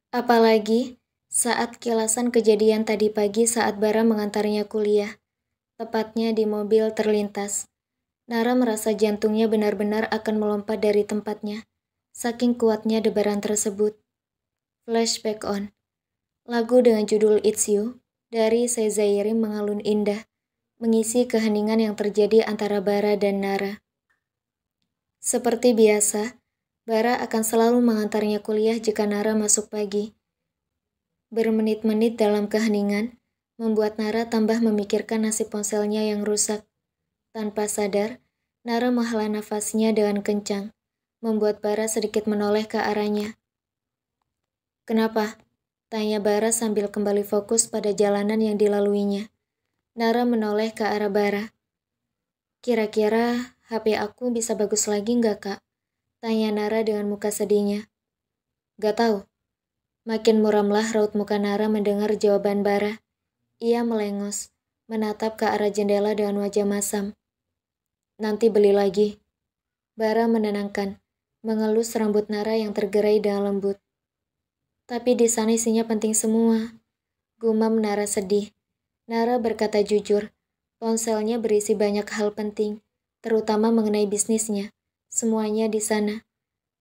Apalagi saat kilasan kejadian tadi pagi saat Bara mengantarnya kuliah, tepatnya di mobil terlintas. Nara merasa jantungnya benar-benar akan melompat dari tempatnya. Saking kuatnya debaran tersebut. Flashback on. Lagu dengan judul It's You dari Sezairi mengalun indah, mengisi keheningan yang terjadi antara Bara dan Nara. Seperti biasa, Bara akan selalu mengantarnya kuliah jika Nara masuk pagi. Bermenit-menit dalam keheningan, membuat Nara tambah memikirkan nasib ponselnya yang rusak. Tanpa sadar, Nara menghela nafasnya dengan kencang, membuat Bara sedikit menoleh ke arahnya. "Kenapa?" tanya Bara sambil kembali fokus pada jalanan yang dilaluinya. Nara menoleh ke arah Bara. "Kira-kira HP aku bisa bagus lagi nggak, Kak?" tanya Nara dengan muka sedihnya. "Gak tahu." Makin muramlah raut muka Nara mendengar jawaban Bara. Ia melengos, menatap ke arah jendela dengan wajah masam. "Nanti beli lagi." Bara menenangkan, mengelus rambut Nara yang tergerai dengan lembut. "Tapi di sana isinya penting semua." Gumam Nara sedih. Nara berkata jujur, ponselnya berisi banyak hal penting, terutama mengenai bisnisnya. Semuanya di sana.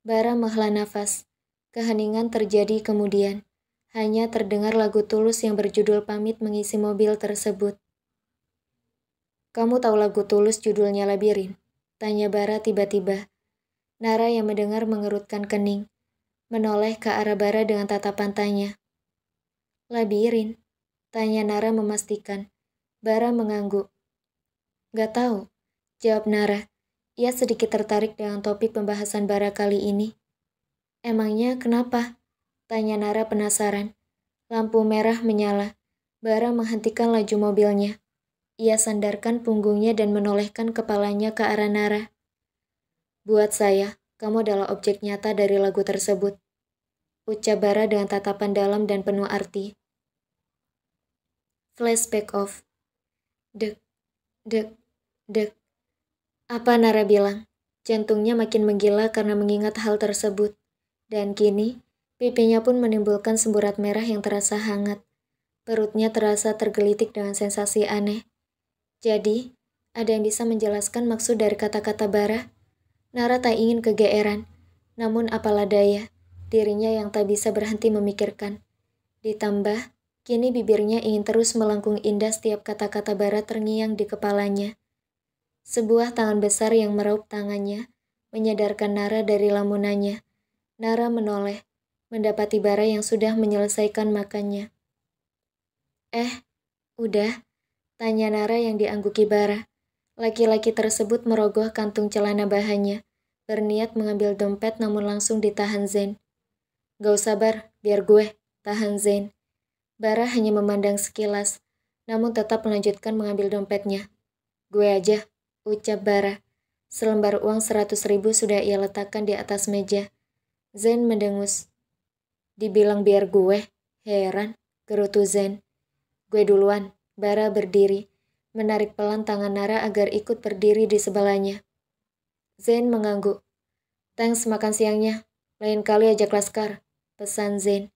Bara menghela nafas. Keheningan terjadi kemudian. Hanya terdengar lagu Tulus yang berjudul Pamit mengisi mobil tersebut. "Kamu tahu lagu Tulus judulnya Labirin?" tanya Bara tiba-tiba. Nara yang mendengar mengerutkan kening, menoleh ke arah Bara dengan tatapan tanya. "Labirin?" tanya Nara memastikan. Bara mengangguk. "Gak tahu," jawab Nara. Ia sedikit tertarik dengan topik pembahasan Bara kali ini. "Emangnya kenapa?" tanya Nara penasaran. Lampu merah menyala. Bara menghentikan laju mobilnya. Ia sandarkan punggungnya dan menolehkan kepalanya ke arah Nara. "Buat saya, kamu adalah objek nyata dari lagu tersebut," ucap Bara dengan tatapan dalam dan penuh arti. Flashback off. Dek, dek, dek. Apa Nara bilang? Jantungnya makin menggila karena mengingat hal tersebut. Dan kini, pipinya pun menimbulkan semburat merah yang terasa hangat. Perutnya terasa tergelitik dengan sensasi aneh. Jadi, ada yang bisa menjelaskan maksud dari kata-kata Bara? Nara tak ingin kegeeran, namun apalah daya, dirinya yang tak bisa berhenti memikirkan. Ditambah, kini bibirnya ingin terus melengkung indah setiap kata-kata Bara terngiang di kepalanya. Sebuah tangan besar yang meraup tangannya, menyadarkan Nara dari lamunannya. Nara menoleh, mendapati Bara yang sudah menyelesaikan makannya. Udah?" tanya Nara yang diangguki Bara. Laki-laki tersebut merogoh kantung celana bahannya, berniat mengambil dompet namun langsung ditahan Zain. "Gak usah Bar, biar gue," tahan Zain. Bara hanya memandang sekilas, namun tetap melanjutkan mengambil dompetnya. "Gue aja," ucap Bara. Selembar uang 100.000 sudah ia letakkan di atas meja. Zain mendengus. "Dibilang biar gue, heran," gerutu Zain. "Gue duluan." Bara berdiri, menarik pelan tangan Nara agar ikut berdiri di sebelahnya. Zain mengangguk. "Thanks makan siangnya, lain kali ajak Laskar," pesan Zain.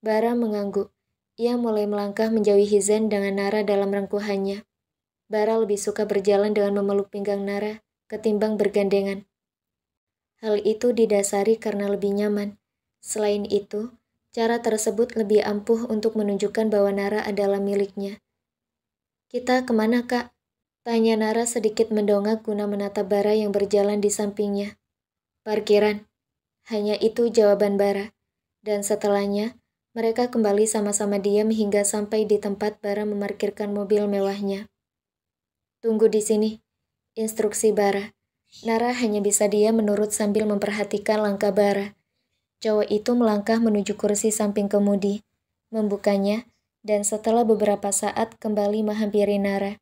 Bara mengangguk. Ia mulai melangkah menjauhi Zain dengan Nara dalam rangkuhannya. Bara lebih suka berjalan dengan memeluk pinggang Nara ketimbang bergandengan. Hal itu didasari karena lebih nyaman. Selain itu, cara tersebut lebih ampuh untuk menunjukkan bahwa Nara adalah miliknya. "Kita kemana, Kak?" tanya Nara sedikit mendongak guna menatap Bara yang berjalan di sampingnya. "Parkiran." Hanya itu jawaban Bara. Dan setelahnya, mereka kembali sama-sama diam hingga sampai di tempat Bara memarkirkan mobil mewahnya. "Tunggu di sini," instruksi Bara. Nara hanya bisa diam menurut sambil memperhatikan langkah Bara. Cowok itu melangkah menuju kursi samping kemudi, membukanya, dan setelah beberapa saat kembali menghampiri Nara.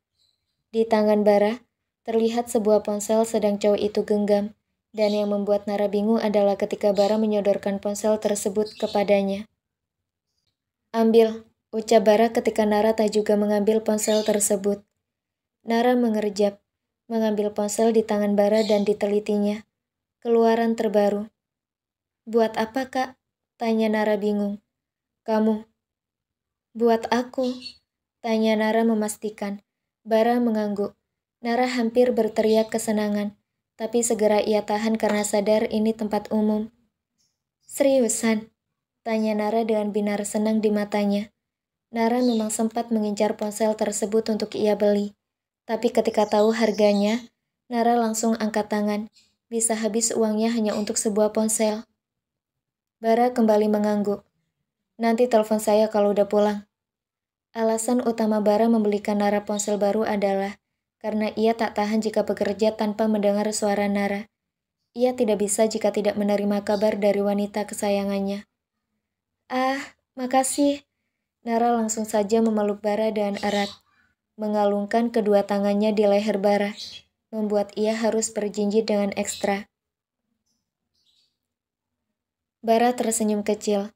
Di tangan Bara, terlihat sebuah ponsel sedang cowok itu genggam, dan yang membuat Nara bingung adalah ketika Bara menyodorkan ponsel tersebut kepadanya. "Ambil," ucap Bara ketika Nara tak juga mengambil ponsel tersebut. Nara mengerjap, mengambil ponsel di tangan Bara dan ditelitinya. Keluaran terbaru. "Buat apa, Kak?" tanya Nara bingung. Kamu. Buat aku, tanya Nara memastikan. Bara mengangguk. Nara hampir berteriak kesenangan, tapi segera ia tahan karena sadar ini tempat umum. Seriusan? Tanya Nara dengan binar senang di matanya. Nara memang sempat mengincar ponsel tersebut untuk ia beli. Tapi ketika tahu harganya, Nara langsung angkat tangan. Bisa habis uangnya hanya untuk sebuah ponsel. Bara kembali mengangguk. Nanti telepon saya kalau udah pulang. Alasan utama Bara membelikan Nara ponsel baru adalah karena ia tak tahan jika bekerja tanpa mendengar suara Nara. Ia tidak bisa jika tidak menerima kabar dari wanita kesayangannya. Ah, makasih. Nara langsung saja memeluk Bara dengan erat, mengalungkan kedua tangannya di leher Bara, membuat ia harus berjinjit dengan ekstra. Bara tersenyum kecil.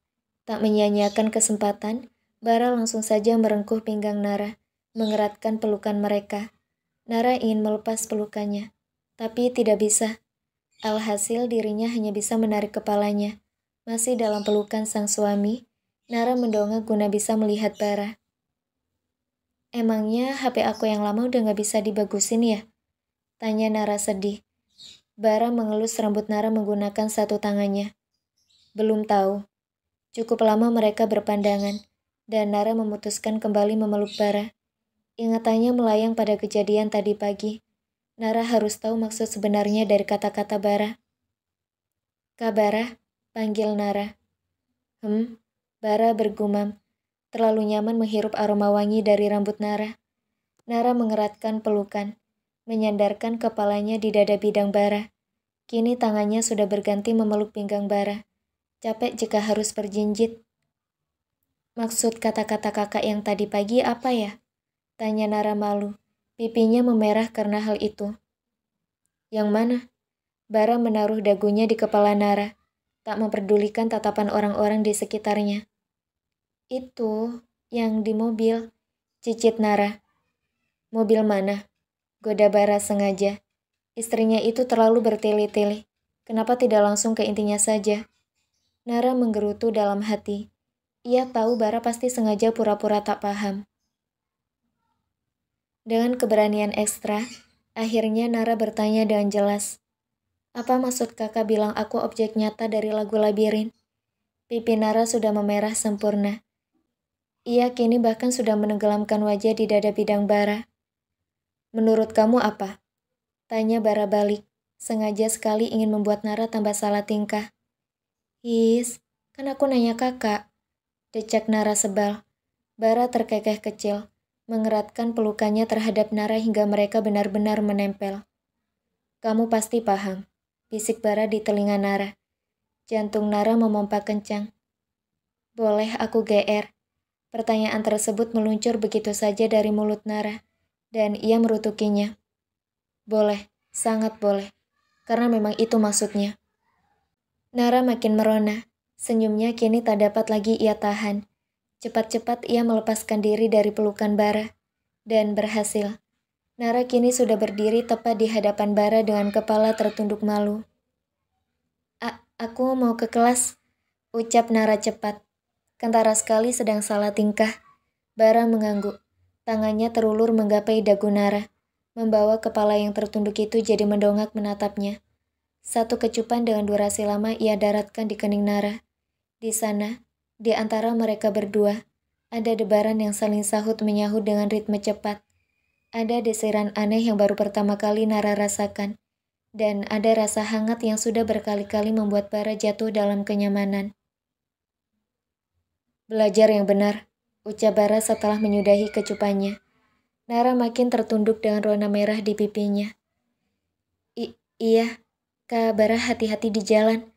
Tak menyia-nyiakan kesempatan, Bara langsung saja merengkuh pinggang Nara, mengeratkan pelukan mereka. Nara ingin melepas pelukannya, tapi tidak bisa. Alhasil dirinya hanya bisa menarik kepalanya. Masih dalam pelukan sang suami, Nara mendongak guna bisa melihat Bara. Emangnya HP aku yang lama udah gak bisa dibagusin ya? Tanya Nara sedih. Bara mengelus rambut Nara menggunakan satu tangannya. Belum tahu. Cukup lama mereka berpandangan, dan Nara memutuskan kembali memeluk Bara. Ingatannya melayang pada kejadian tadi pagi. Nara harus tahu maksud sebenarnya dari kata-kata Bara. Kak Bara, panggil Nara. Bara bergumam. Terlalu nyaman menghirup aroma wangi dari rambut Nara. Nara mengeratkan pelukan, menyandarkan kepalanya di dada bidang Bara. Kini tangannya sudah berganti memeluk pinggang Bara. Capek jika harus berjinjit. Maksud kata-kata kakak yang tadi pagi apa ya? Tanya Nara malu. Pipinya memerah karena hal itu. Yang mana? Bara menaruh dagunya di kepala Nara, tak memperdulikan tatapan orang-orang di sekitarnya. Itu, yang di mobil, cicit Nara. Mobil mana? Goda Bara sengaja. Istrinya itu terlalu bertele-tele. Kenapa tidak langsung ke intinya saja? Nara menggerutu dalam hati. Ia tahu Bara pasti sengaja pura-pura tak paham. Dengan keberanian ekstra, akhirnya Nara bertanya dengan jelas. Apa maksud kakak bilang aku objek nyata dari lagu Labirin? Pipi Nara sudah memerah sempurna. Ia kini bahkan sudah menenggelamkan wajah di dada bidang Bara. Menurut kamu apa? Tanya Bara balik. Sengaja sekali ingin membuat Nara tambah salah tingkah. Kan aku nanya kakak. Decak Nara sebal. Bara terkekeh kecil, mengeratkan pelukannya terhadap Nara hingga mereka benar-benar menempel. Kamu pasti paham, bisik Bara di telinga Nara. Jantung Nara memompa kencang. Boleh aku GR? Pertanyaan tersebut meluncur begitu saja dari mulut Nara, dan ia merutukinya. Boleh, sangat boleh, karena memang itu maksudnya. Nara makin merona, senyumnya kini tak dapat lagi ia tahan. Cepat-cepat ia melepaskan diri dari pelukan Bara, dan berhasil. Nara kini sudah berdiri tepat di hadapan Bara dengan kepala tertunduk malu. Aku mau ke kelas, ucap Nara cepat. Kentara sekali sedang salah tingkah. Bara mengangguk, tangannya terulur menggapai dagu Nara, membawa kepala yang tertunduk itu jadi mendongak menatapnya. Satu kecupan dengan durasi lama ia daratkan di kening Nara. Di sana, di antara mereka berdua, ada debaran yang saling sahut menyahut dengan ritme cepat. Ada desiran aneh yang baru pertama kali Nara rasakan, dan ada rasa hangat yang sudah berkali-kali membuat Bara jatuh dalam kenyamanan. Belajar yang benar, ucap Bara setelah menyudahi kecupannya. Nara makin tertunduk dengan rona merah di pipinya. Iya, Kak Bara hati-hati di jalan.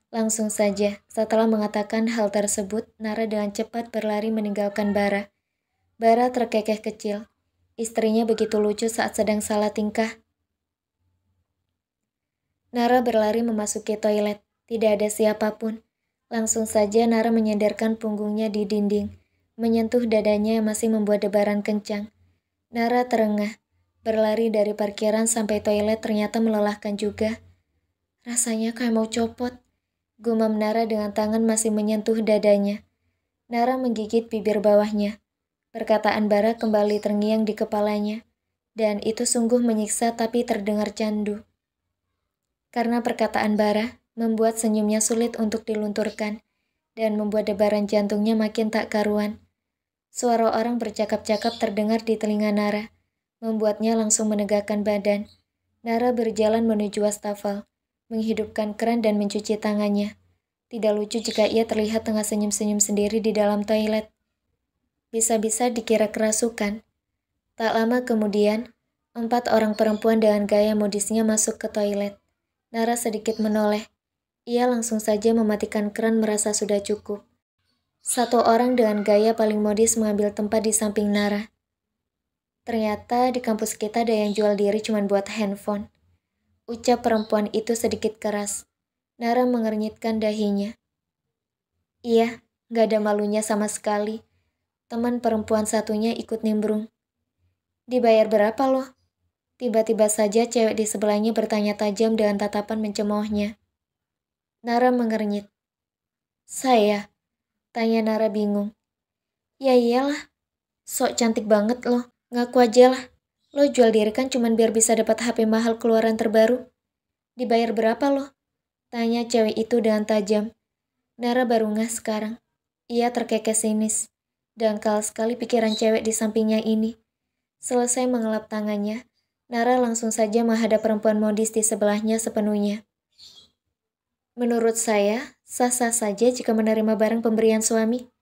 Langsung saja, setelah mengatakan hal tersebut, Nara dengan cepat berlari meninggalkan Bara. Bara terkekeh kecil. Istrinya begitu lucu saat sedang salah tingkah. Nara berlari memasuki toilet. Tidak ada siapapun. Langsung saja Nara menyandarkan punggungnya di dinding, menyentuh dadanya yang masih membuat debaran kencang. Nara terengah. Berlari dari parkiran sampai toilet ternyata melelahkan juga. Rasanya kayak mau copot. Gumam Nara dengan tangan masih menyentuh dadanya. Nara menggigit bibir bawahnya. Perkataan Bara kembali terngiang di kepalanya, dan itu sungguh menyiksa tapi terdengar candu. Karena perkataan Bara membuat senyumnya sulit untuk dilunturkan, dan membuat debaran jantungnya makin tak karuan. Suara orang bercakap-cakap terdengar di telinga Nara, membuatnya langsung menegakkan badan. Nara berjalan menuju wastafel, menghidupkan keran dan mencuci tangannya. Tidak lucu jika ia terlihat tengah senyum-senyum sendiri di dalam toilet. Bisa-bisa dikira kerasukan. Tak lama kemudian, 4 orang perempuan dengan gaya modisnya masuk ke toilet. Nara sedikit menoleh. Ia langsung saja mematikan keran merasa sudah cukup. 1 orang dengan gaya paling modis mengambil tempat di samping Nara. Ternyata di kampus kita ada yang jual diri cuma buat handphone. Ucap perempuan itu sedikit keras. Nara mengernyitkan dahinya. Iya, gak ada malunya sama sekali. Teman perempuan satunya ikut nimbrung. Dibayar berapa loh? Tiba-tiba saja cewek di sebelahnya bertanya tajam dengan tatapan mencemoohnya. Nara mengernyit. Saya? Tanya Nara bingung. Ya iyalah, sok cantik banget loh, ngaku aja lah. Lo jual diri kan cuman biar bisa dapat HP mahal keluaran terbaru. Dibayar berapa loh? Tanya cewek itu dengan tajam. Nara baru ngeh sekarang. Ia terkekeh sinis. Dangkal sekali pikiran cewek di sampingnya ini. Selesai mengelap tangannya, Nara langsung saja menghadap perempuan modis di sebelahnya sepenuhnya. Menurut saya, sah-sah saja jika menerima barang pemberian suami.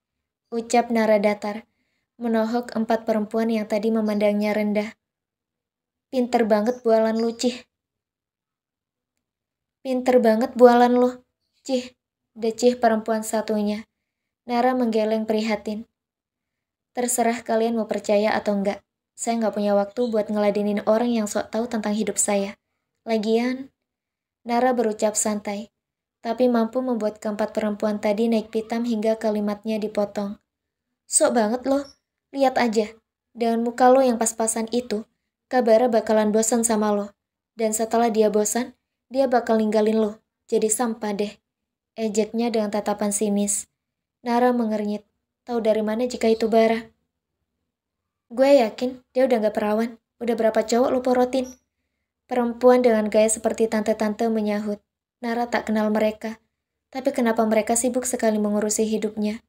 Ucap Nara datar, menohok 4 perempuan yang tadi memandangnya rendah. Pinter banget bualan lu, Cih. Pinter banget bualan lu, Cih. Decih perempuan satunya. Nara menggeleng prihatin. Terserah kalian mau percaya atau enggak. Saya nggak punya waktu buat ngeladenin orang yang sok tahu tentang hidup saya. Lagian, Nara berucap santai, tapi mampu membuat keempat perempuan tadi naik pitam hingga kalimatnya dipotong. Sok banget loh, lihat aja. Dengan muka lo yang pas-pasan itu, Kabara bakalan bosan sama lo. Dan setelah dia bosan, dia bakal ninggalin lo. Jadi sampah deh. Ejeknya dengan tatapan sinis. Nara mengernyit. Tahu dari mana jika itu Bara? Gue yakin dia udah gak perawan. Udah berapa cowok lo porotin? Perempuan dengan gaya seperti tante-tante menyahut. Nara tak kenal mereka. Tapi kenapa mereka sibuk sekali mengurusi hidupnya?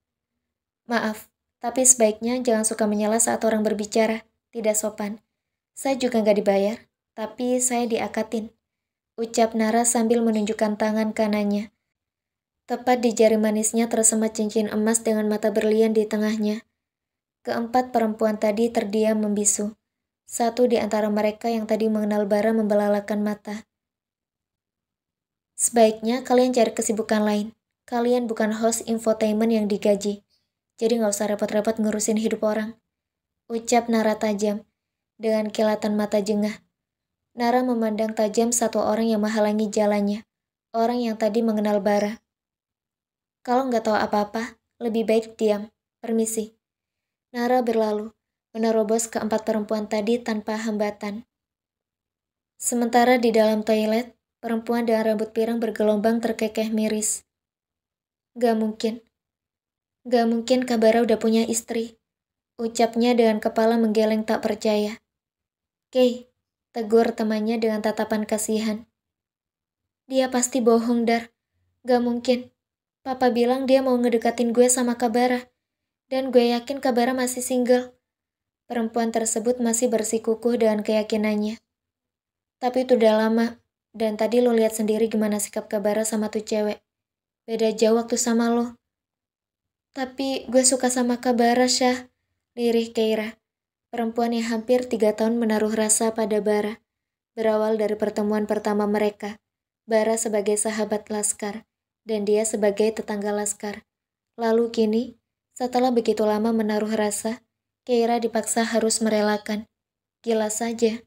Maaf, tapi sebaiknya jangan suka menyela saat orang berbicara. Tidak sopan. Saya juga gak dibayar, tapi saya diakatin. Ucap Nara sambil menunjukkan tangan kanannya. Tepat di jari manisnya tersemat cincin emas dengan mata berlian di tengahnya. Keempat perempuan tadi terdiam membisu. Satu di antara mereka yang tadi mengenal Bara membelalakan mata. Sebaiknya kalian cari kesibukan lain. Kalian bukan host infotainment yang digaji. Jadi gak usah repot-repot ngurusin hidup orang. Ucap Nara tajam, dengan kilatan mata jengah. Nara memandang tajam 1 orang yang menghalangi jalannya. Orang yang tadi mengenal Bara. Kalau nggak tahu apa-apa, lebih baik diam. Permisi. Nara berlalu, menerobos ke 4 perempuan tadi tanpa hambatan. Sementara di dalam toilet, perempuan dengan rambut pirang bergelombang terkekeh miris. Gak mungkin. Gak mungkin Kabara udah punya istri. Ucapnya dengan kepala menggeleng tak percaya. Kei, tegur temannya dengan tatapan kasihan. Dia pasti bohong, Dar. Gak mungkin. Papa bilang dia mau ngedekatin gue sama Kabara. Dan gue yakin Kabara masih single. Perempuan tersebut masih bersikukuh dengan keyakinannya. Tapi itu udah lama. Dan tadi lo lihat sendiri gimana sikap Kabara sama tuh cewek. Beda jauh waktu sama lo. Tapi gue suka sama Kabara, Syah. Lirih Keira. Perempuan yang hampir 3 tahun menaruh rasa pada Bara. Berawal dari pertemuan pertama mereka. Bara sebagai sahabat Laskar. Dan dia sebagai tetangga Laskar. Lalu kini, setelah begitu lama menaruh rasa, Keira dipaksa harus merelakan. Gila saja.